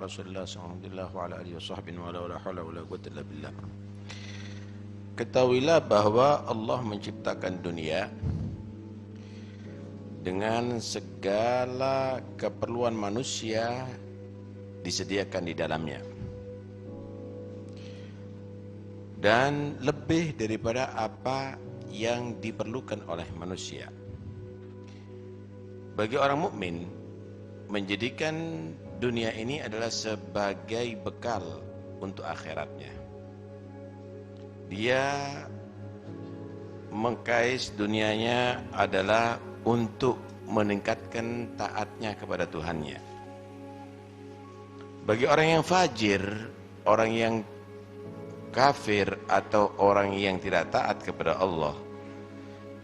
Rasulullah sallallahu alaihi wasallam wa la haula wa la quwwata illa billah. Ketahuilah bahwa Allah menciptakan dunia dengan segala keperluan manusia disediakan di dalamnya. Dan lebih daripada apa yang diperlukan oleh manusia. Bagi orang mukmin, menjadikan dunia ini adalah sebagai bekal untuk akhiratnya. Dia mengkais dunianya adalah untuk meningkatkan taatnya kepada Tuhannya. Bagi orang yang fajir, orang yang kafir atau orang yang tidak taat kepada Allah,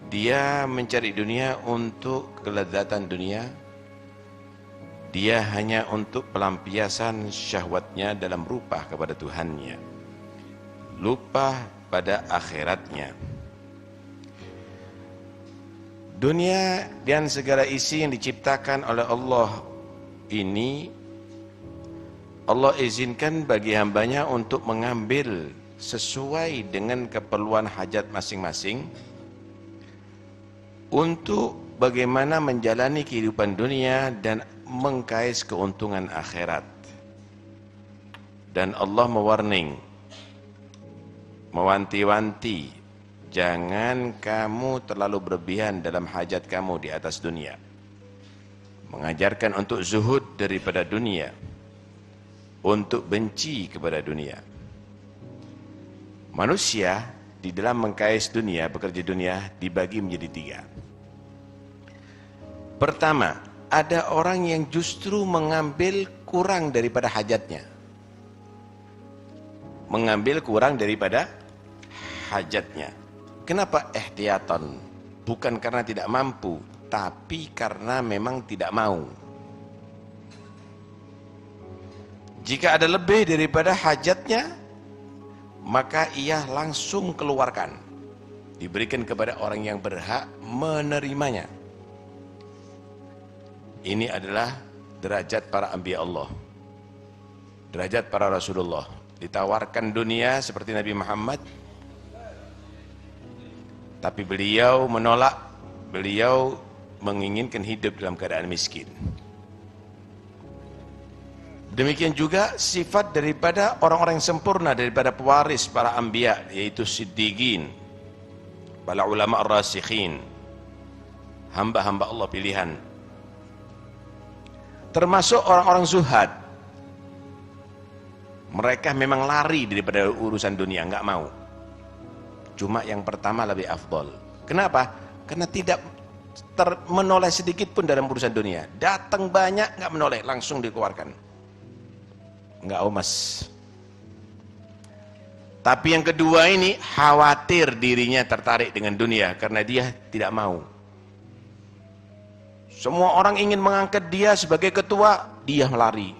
dia mencari dunia untuk kelezatan dunia. Dia hanya untuk pelampiasan syahwatnya dalam rupa kepada Tuhannya, lupa pada akhiratnya. Dunia dan segala isi yang diciptakan oleh Allah ini, Allah izinkan bagi hambanya untuk mengambil sesuai dengan keperluan hajat masing-masing, untuk bagaimana menjalani kehidupan dunia dan mengkais keuntungan akhirat. Dan Allah mewanti-wanti, jangan kamu terlalu berlebihan dalam hajat kamu di atas dunia. Mengajarkan untuk zuhud daripada dunia, untuk benci kepada dunia. Manusia di dalam mengkais dunia, bekerja dunia, dibagi menjadi tiga. Pertama, ada orang yang justru mengambil kurang daripada hajatnya. Mengambil kurang daripada hajatnya. Kenapa ihtiyatan? Bukan karena tidak mampu, tapi karena memang tidak mau. Jika ada lebih daripada hajatnya, maka ia langsung keluarkan. Diberikan kepada orang yang berhak menerimanya. Ini adalah derajat para anbiya Allah, derajat para Rasulullah. Ditawarkan dunia seperti Nabi Muhammad, tapi beliau menolak. Beliau menginginkan hidup dalam keadaan miskin. Demikian juga sifat daripada orang-orang yang sempurna, daripada pewaris para anbiya, yaitu siddiqin, para ulama ar-rasikhin, hamba-hamba Allah pilihan. Termasuk orang-orang zuhad. Mereka memang lari daripada urusan dunia, enggak mau. Cuma yang pertama lebih afdol. Kenapa? Karena tidak menoleh sedikit pun dalam urusan dunia. Datang banyak, enggak menoleh, langsung dikeluarkan. Enggak omas. Tapi yang kedua ini khawatir dirinya tertarik dengan dunia karena dia tidak mau. Semua orang ingin mengangkat dia sebagai ketua, dia melari.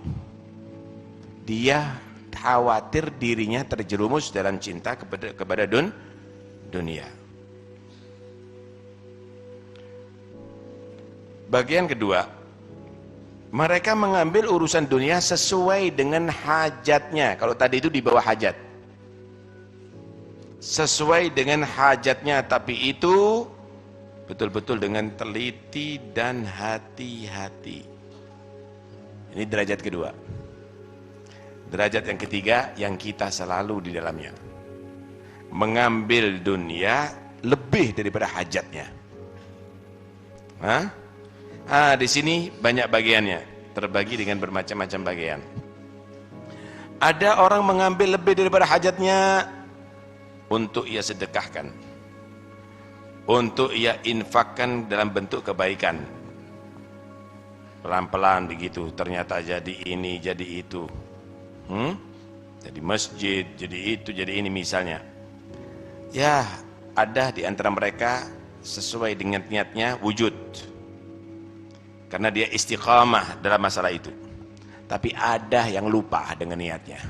Dia khawatir dirinya terjerumus dalam cinta kepada dunia. Bagian kedua, mereka mengambil urusan dunia sesuai dengan hajatnya. Kalau tadi itu di bawah hajat, sesuai dengan hajatnya, tapi itu betul-betul dengan teliti dan hati-hati. Ini derajat kedua. Derajat yang ketiga yang kita selalu di dalamnya, mengambil dunia lebih daripada hajatnya. Di sini banyak bagiannya, terbagi dengan bermacam-macam bagian. Ada orang mengambil lebih daripada hajatnya untuk ia sedekahkan, untuk ia infakkan dalam bentuk kebaikan. Pelan-pelan begitu, ternyata jadi ini, jadi itu. Jadi masjid, jadi itu, jadi ini misalnya. Ya, ada di antara mereka sesuai dengan niatnya wujud. Karena dia istiqamah dalam masalah itu. Tapi ada yang lupa dengan niatnya.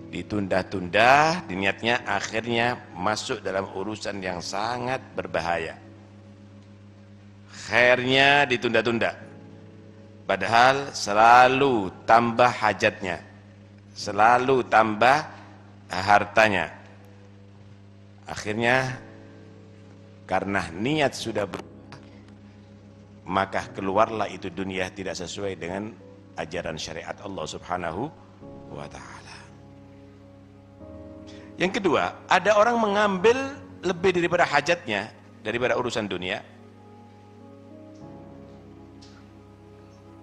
Ditunda-tunda di niatnya, akhirnya masuk dalam urusan yang sangat berbahaya. Khairnya ditunda-tunda. Padahal selalu tambah hajatnya, selalu tambah hartanya. Akhirnya karena niat sudah berubah, maka keluarlah itu dunia tidak sesuai dengan ajaran syariat Allah Subhanahu wa ta'ala. Yang kedua, ada orang mengambil lebih daripada hajatnya, daripada urusan dunia,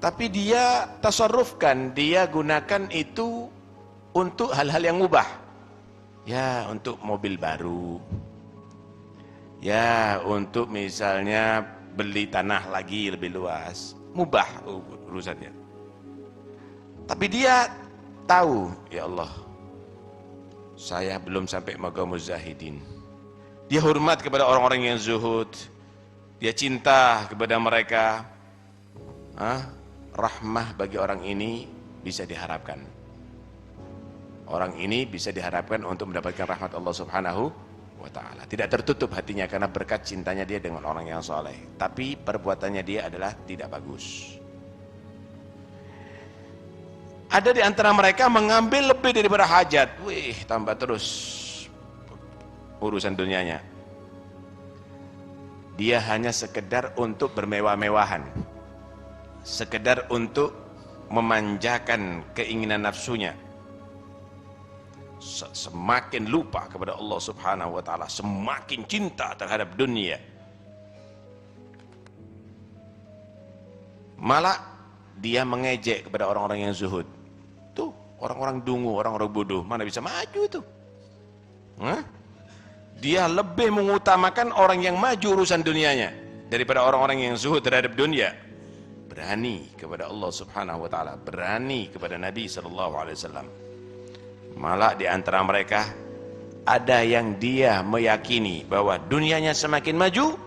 tapi dia tasarrufkan, dia gunakan itu untuk hal-hal yang mubah. Ya, untuk mobil baru. Ya, untuk misalnya beli tanah lagi lebih luas. Mubah urusannya. Tapi dia tahu, ya Allah, saya belum sampai maqamuz zahidin. Dia hormat kepada orang-orang yang zuhud. Dia cinta kepada mereka. Rahmah bagi orang ini bisa diharapkan. Orang ini bisa diharapkan untuk mendapatkan rahmat Allah Subhanahu wa ta'ala. Tidak tertutup hatinya karena berkat cintanya dia dengan orang yang soleh. Tapi perbuatannya dia adalah tidak bagus. Ada di antara mereka mengambil lebih daripada hajat. Wih, tambah terus urusan dunianya. Dia hanya sekedar untuk bermewah-mewahan. Sekedar untuk memanjakan keinginan nafsunya. Semakin lupa kepada Allah Subhanahu wa ta'ala, semakin cinta terhadap dunia. Malah dia mengejek kepada orang-orang yang zuhud. Tuh, orang-orang dungu, orang-orang bodoh, mana bisa maju tuh? Dia lebih mengutamakan orang yang maju urusan dunianya daripada orang-orang yang zuhud terhadap dunia. Berani kepada Allah Subhanahu wa ta'ala, berani kepada Nabi sallallahu alaihi wasallam. Malah di antara mereka ada yang dia meyakini bahwa dunianya semakin maju,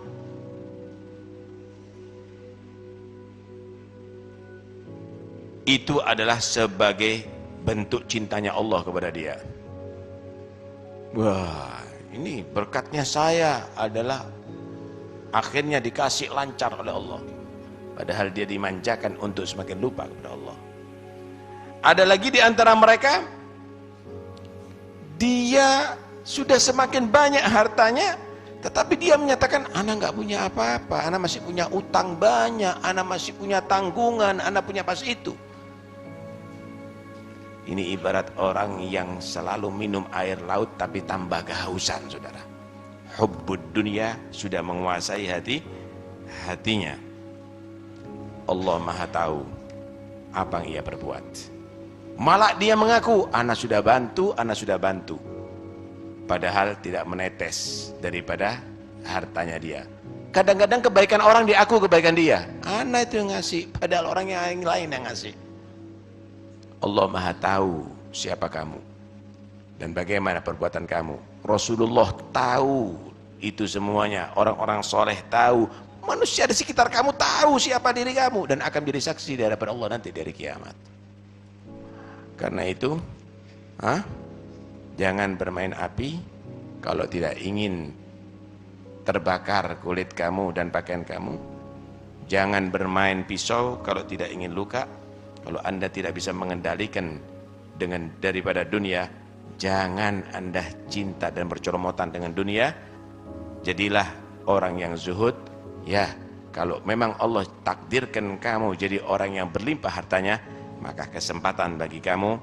itu adalah sebagai bentuk cintanya Allah kepada dia. Wah, ini berkatnya saya adalah akhirnya dikasih lancar oleh Allah. Padahal dia dimanjakan untuk semakin lupa kepada Allah. Ada lagi di antara mereka, dia sudah semakin banyak hartanya, tetapi dia menyatakan, anak nggak punya apa-apa, anak masih punya utang banyak, anak masih punya tanggungan, anak punya pas itu. Ini ibarat orang yang selalu minum air laut tapi tambah kehausan, saudara. Hubbud dunia sudah menguasai hatinya. Allah Maha tahu apa yang ia perbuat. Malah dia mengaku, anak sudah bantu. Padahal tidak menetes daripada hartanya dia. Kadang-kadang kebaikan orang diaku kebaikan dia. Anak itu yang ngasih, padahal orang yang lain yang ngasih. Allah Maha tahu siapa kamu dan bagaimana perbuatan kamu. Rasulullah tahu itu semuanya. Orang-orang soleh tahu. Manusia di sekitar kamu tahu siapa diri kamu dan akan menjadi saksi di hadapan Allah nanti dari kiamat. Karena itu, jangan bermain api kalau tidak ingin terbakar kulit kamu dan pakaian kamu. Jangan bermain pisau kalau tidak ingin luka. Kalau Anda tidak bisa mengendalikan daripada dunia, jangan Anda cinta dan bercoromotan dengan dunia. Jadilah orang yang zuhud. Ya, kalau memang Allah takdirkan kamu jadi orang yang berlimpah hartanya, maka kesempatan bagi kamu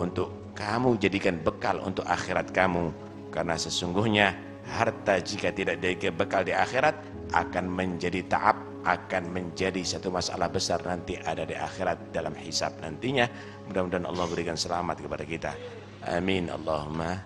untuk kamu jadikan bekal untuk akhirat kamu. Karena sesungguhnya harta jika tidak jadi bekal di akhirat akan menjadi ta'ab, akan menjadi satu masalah besar nanti ada di akhirat dalam hisab nantinya. Mudah-mudahan Allah berikan selamat kepada kita. Amin Allahumma